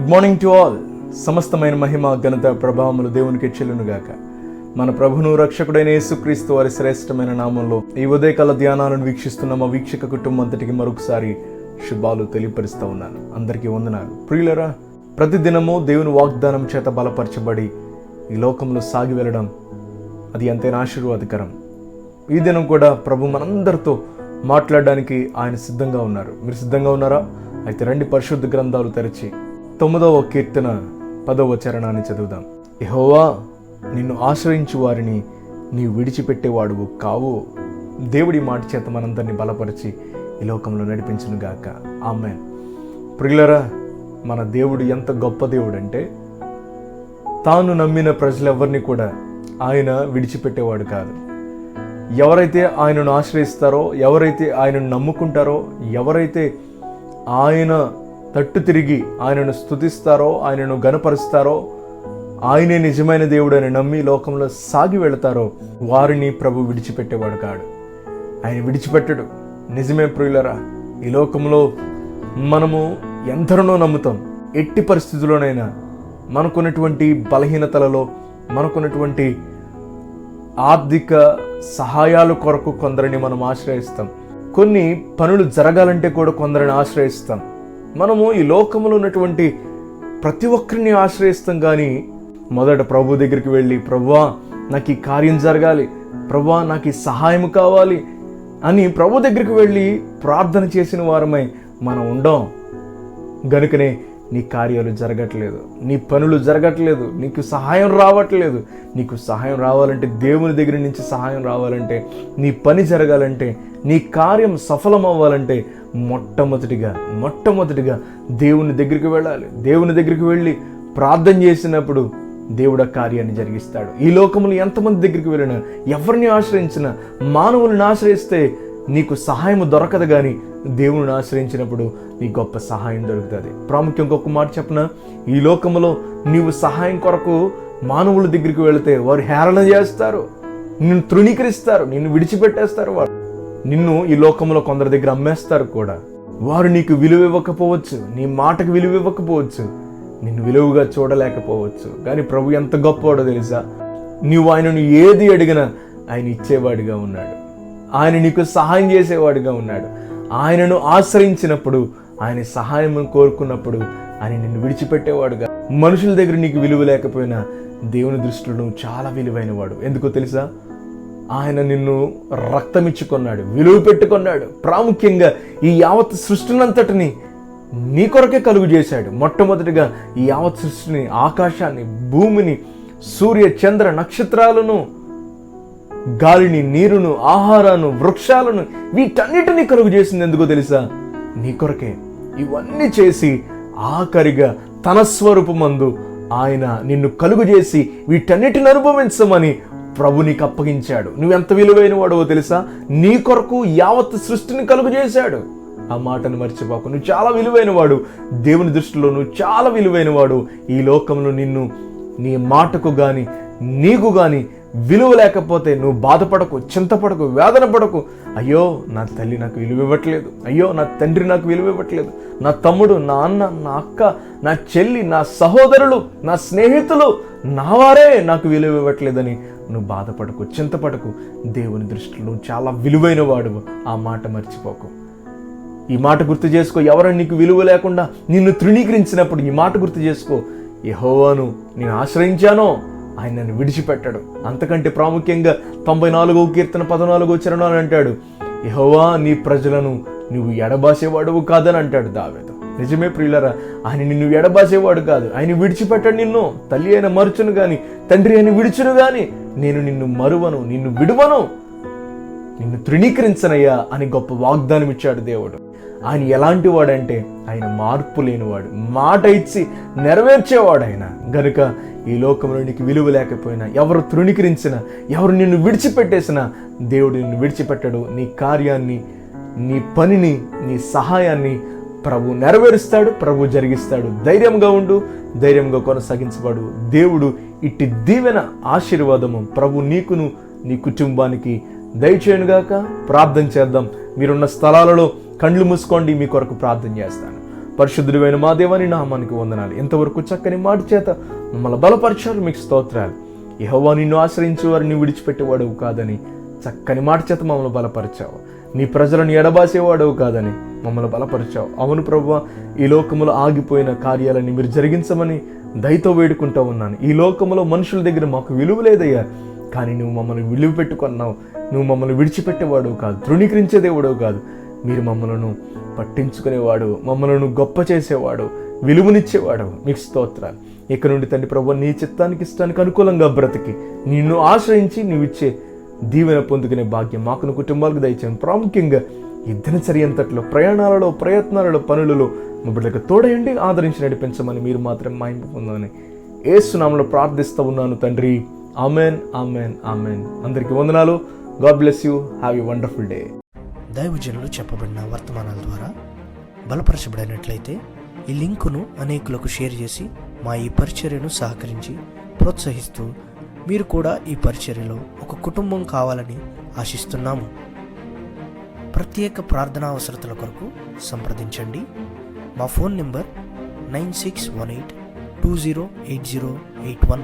Good morning to all. సమస్తమైన మహిమ ఘనత ప్రభావములు దేవునికి చెల్లునుగాక. మన ప్రభును రక్షకుడైన యేసుక్రీస్తు వారి శ్రేష్టమైన నామంలో ఈ ఉదయకాల ధ్యానాలను వీక్షిస్తున్న మా వీక్షక కుటుంబం అంతటికి మరొకసారి శుభాలు తెలియపరుస్తూ ఉన్నాను. అందరికీ వందనాలు. ప్రియులరా, ప్రతిదినము దేవుని వాగ్దానం చేత బలపరచబడి ఈ లోకంలో సాగి వెళ్ళడం అది ఎంతైనా ఆశీర్వాదకరం. ఈ దినం కూడా ప్రభు మనందరితో మాట్లాడడానికి ఆయన సిద్ధంగా ఉన్నారు. మీరు సిద్ధంగా ఉన్నారా? అయితే రండి, పరిశుద్ధ గ్రంథాలు తెరచి 9వ కీర్తన 10వ చరణాన్ని చదువుదాం. యెహోవా, నిన్ను ఆశ్రయించు వారిని నీవు విడిచిపెట్టేవాడువు కావు. దేవుడి మాట చేత మనందరినీ బలపరిచి ఈ లోకంలో నడిపించును గాక. ఆమేన్. ప్రియులరా, మన దేవుడు ఎంత గొప్ప దేవుడు అంటే, తాను నమ్మిన ప్రజలెవరిని కూడా ఆయన విడిచిపెట్టేవాడు కాదు. ఎవరైతే ఆయనను ఆశ్రయిస్తారో, ఎవరైతే ఆయనను నమ్ముకుంటారో, ఎవరైతే ఆయన తట్టు తిరిగి ఆయనను స్తుతిస్తారో, ఆయనను గణపరుస్తారో, ఆయనే నిజమైన దేవుడని నమ్మి లోకంలో సాగి వెళతారో వారిని ప్రభు విడిచిపెట్టేవాడు కాడు. ఆయన విడిచిపెట్టడు. నిజమే ప్రియులరా, ఈ లోకంలో మనము ఎందరినో నమ్ముతాం. ఎట్టి పరిస్థితుల్లోనైనా మనకున్నటువంటి బలహీనతలలో, మనకున్నటువంటి ఆర్థిక సహాయాల కొరకు కొందరిని మనం ఆశ్రయిస్తాం. కొన్ని పనులు జరగాలంటే కూడా కొందరిని ఆశ్రయిస్తాం. మనము ఈ లోకంలో ఉన్నటువంటి ప్రతి ఒక్కరిని ఆశ్రయిస్తాం. కానీ మొదట ప్రభు దగ్గరికి వెళ్ళి, ప్రభువా నాకు ఈ కార్యం జరగాలి, ప్రభువా నాకు ఈ సహాయం కావాలి అని ప్రభు దగ్గరికి వెళ్ళి ప్రార్థన చేసిన వారమై మనం ఉండం. గనుకనే నీ కార్యాలు జరగట్లేదు, నీ పనులు జరగట్లేదు, నీకు సహాయం రావట్లేదు. నీకు సహాయం రావాలంటే, దేవుని దగ్గర నుంచి సహాయం రావాలంటే, నీ పని జరగాలంటే, నీ కార్యం సఫలం అవ్వాలంటే మొట్టమొదటిగా దేవుని దగ్గరికి వెళ్ళాలి. దేవుని దగ్గరికి వెళ్ళి ప్రార్థన చేసినప్పుడు దేవుడు ఆ కార్యాన్ని జరిగిస్తాడు. ఈ లోకంలో ఎంతమంది దగ్గరికి వెళ్ళినా, ఎవరిని ఆశ్రయించినా, మానవులను ఆశ్రయిస్తే నీకు సహాయం దొరకదు. కానీ దేవుని ఆశ్రయించినప్పుడు నీ గొప్ప సహాయం దొరుకుతుంది. ప్రాముఖ్యం ఒక మాట చెప్పనా, ఈ లోకంలో నీవు సహాయం కొరకు మానవుల దగ్గరికి వెళితే వారు హేళన చేస్తారు, నిన్ను తృణీకరిస్తారు, నిన్ను విడిచిపెట్టేస్తారు. వారు నిన్ను ఈ లోకంలో కొందరి దగ్గర అమ్మేస్తారు కూడా. వారు నీకు విలువ ఇవ్వకపోవచ్చు, నీ మాటకు విలువ ఇవ్వకపోవచ్చు, నిన్ను విలువగా చూడలేకపోవచ్చు. కానీ ప్రభు ఎంత గొప్పవాడో తెలుసా? నీవు ఆయనను ఏది అడిగినా ఆయన ఇచ్చేవాడిగా ఉన్నాడు. ఆయన నీకు సహాయం చేసేవాడిగా ఉన్నాడు. ఆయనను ఆశ్రయించినప్పుడు, ఆయన సహాయం కోరుకున్నప్పుడు ఆయన నిన్ను విడిచిపెట్టేవాడుగా. మనుషుల దగ్గర నీకు విలువ లేకపోయినా దేవుని దృష్టిలో నువ్వు చాలా విలువైన వాడు. ఎందుకో తెలుసా? ఆయన నిన్ను రక్తమిచ్చుకున్నాడు, విలువ పెట్టుకున్నాడు. ప్రాముఖ్యంగా ఈ యావత్ సృష్టినంతటిని నీ కొరకే కలుగు చేశాడు. మొట్టమొదటిగా ఈ యావత్ సృష్టిని, ఆకాశాన్ని, భూమిని, సూర్య చంద్ర నక్షత్రాలను, గాలిని, నీరును, ఆహారాన్ని, వృక్షాలను, వీటన్నిటినీ కలుగు చేసింది ఎందుకో తెలుసా? నీ కొరకే. ఇవన్నీ చేసి ఆఖరిగా తన స్వరూపమందు ఆయన నిన్ను కలుగు చేసి వీటన్నిటిని అనుభవించమని ప్రభు నీకు అప్పగించాడు. నువ్వెంత విలువైన వాడవో తెలుసా? నీ కొరకు యావత్ సృష్టిని కలుగు చేశాడు. ఆ మాటను మర్చిపోకు. నువ్వు చాలా విలువైన వాడు. దేవుని దృష్టిలో నువ్వు చాలా విలువైన వాడు. ఈ లోకంలో నిన్ను, నీ మాటకు కానీ, నీకు కానీ విలువ లేకపోతే నువ్వు బాధపడకు, చింతపడకు, వేదన పడకు. అయ్యో నా తల్లి నాకు విలువ ఇవ్వట్లేదు, అయ్యో నా తండ్రి నాకు విలువ ఇవ్వట్లేదు, నా తమ్ముడు, నా అన్న, నా అక్క, నా చెల్లి, నా సహోదరులు, నా స్నేహితులు, నా వారే నాకు విలువ ఇవ్వట్లేదని నువ్వు బాధపడకు, చింతపడకు. దేవుని దృష్టిలో నువ్వు చాలా విలువైన వాడు. ఆ మాట మర్చిపోకు. ఈ మాట గుర్తు చేసుకో. ఎవరైనా నీకు విలువ లేకుండా నిన్ను తృణీకరించినప్పుడు ఈ మాట గుర్తు చేసుకో. యెహోవాను నేను ఆశ్రయించానో ఆయన నన్ను విడిచిపెట్టాడు. అంతకంటే ప్రాముఖ్యంగా 94వ కీర్తన 14వ చరణాలు అంటాడు, యెహోవా నీ ప్రజలను నువ్వు ఎడబాసేవాడువు కాదని అంటాడు దావీదు. నిజమే ప్రియులరా, ఆయన నిన్ను ఎడబాసేవాడు కాదు. ఆయన విడిచిపెట్టాడు నిన్ను. తల్లి అయిన మరుచును గాని, తండ్రి అయిన విడిచును గాని నేను నిన్ను మరువను, నిన్ను విడువను, నిన్ను తృణీకరించనయ్యా అని గొప్ప వాగ్దానం ఇచ్చాడు దేవుడు. ఆయన ఎలాంటి వాడంటే, ఆయన మార్పు లేనివాడు, మాట ఇచ్చి నెరవేర్చేవాడు ఆయన. గనుక ఈ లోకంలో నీకు విలువ లేకపోయినా, ఎవరు తృణీకరించినా, ఎవరు నిన్ను విడిచిపెట్టేసినా దేవుడు నిన్ను విడిచిపెట్టడు. నీ కార్యాన్ని, నీ పనిని, నీ సహాయాన్ని ప్రభు నెరవేరుస్తాడు, ప్రభు జరిగిస్తాడు. ధైర్యంగా ఉండు, ధైర్యంగా కొనసాగించబడు. దేవుడు ఇట్టి దీవెన, ఆశీర్వాదము ప్రభు నీకును, నీ కుటుంబానికి దయచేయునుగాక. ప్రార్థన చేద్దాం. మీరున్న స్థలాలలో కళ్ళు మూసుకోండి, మీ కొరకు ప్రార్థన చేస్తాను. పరిశుద్ధుడైన మా దేవాని నామానికి వందనాలు. ఇంతవరకు చక్కని మాట చేత మమ్మల్ని బలపరిచారు, మీకు స్తోత్రాలు. యెహోవా నిన్ను ఆశ్రయించే వారిని విడిచిపెట్టేవాడు కాదని చక్కని మాట చేత మమ్మల్ని బలపరిచావు. నీ ప్రజలను ఎడబాసేవాడవు కాదని మమ్మల్ని బలపరిచావు. అవును ప్రభువా, ఈ లోకములో ఆగిపోయిన కార్యాలని మీరు జరిగించమని దయతో వేడుకుంటూ ఉన్నాను. ఈ లోకములో మనుషుల దగ్గర మాకు విలువ లేదయ్యా, కానీ నువ్వు మమ్మల్ని విలువ పెట్టుకున్నావు. నువ్వు మమ్మల్ని విడిచిపెట్టేవాడు కాదు, తృణీకరించే దేవుడు కాదు. మీరు మమ్మలను పట్టించుకునేవాడు, మమ్మలను గొప్ప చేసేవాడు, విలువనిచ్చేవాడు. మీకు స్తోత్రాలు. ఇక నుండి తండ్రి ప్రభువా, నీ చిత్తానికి ఇష్టానికి అనుకూలంగా బ్రతికి నిన్ను ఆశ్రయించి నువ్విచ్చే దీవెన పొందుకునే భాగ్యం మాకును కుటుంబాలకు దయచేయండి. ప్రాముఖ్యంగా ఈ దినచర్య అంతట్లో ప్రయాణాలలో, ప్రయత్నాలలో, పనులలో మా బిడ్డలకు తోడయండి, ఆదరించి నడిపించమని మీరు మాత్రం మహిమ పొందమని యేసు నామములో ప్రార్థిస్తూ ఉన్నాను తండ్రి. Amen, amen, amen. అందరికీ వందనాలు. God bless you. Have a wonderful day. దైవజనులు చెప్పబడిన వర్తమానాల ద్వారా బలపరచబడినట్లయితే ఈ లింకును అనేకులకు షేర్ చేసి మా ఈ పరిచర్యను సహకరించి ప్రోత్సహిస్తూ మీరు కూడా ఈ పరిచర్యలో ఒక కుటుంబం కావాలని ఆశిస్తున్నాము. ప్రత్యేక ప్రార్థనా అవసరతల కొరకు సంప్రదించండి. మా ఫోన్ నెంబర్ 9618208081.